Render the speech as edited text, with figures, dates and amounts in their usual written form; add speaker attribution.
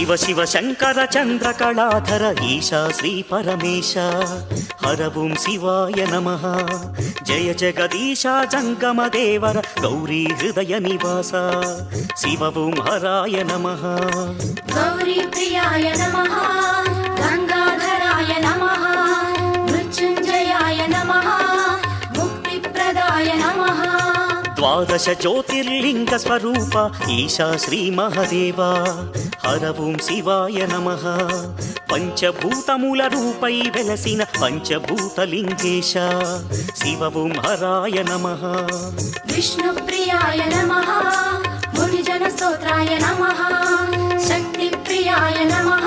Speaker 1: शिव शिव शङ्कर चन्द्रकलाधर ईशा श्री परमेश हर ओं शिवाय नमः जय जगदीशा जङ्गमदेवर गौरी हृदय निवास शिव ओं हराय नमः
Speaker 2: गौरी प्रियाय नमः गंगाधराय नमः मृत्युंजयाय नमः मुक्तिप्रदाय नमः
Speaker 1: द्वादश ज्योतिर्लिंग स्वरूप ईशा श्री महादेव हर ओं शिवाय नमः पंचभूतमूल रूपै वेलसिन पंचभूतलिंगेश शिव ओं हराय नमः
Speaker 2: विष्णुप्रियाय नमः मुनिजनस्तोत्राय नमः शक्तिप्रियाय नमः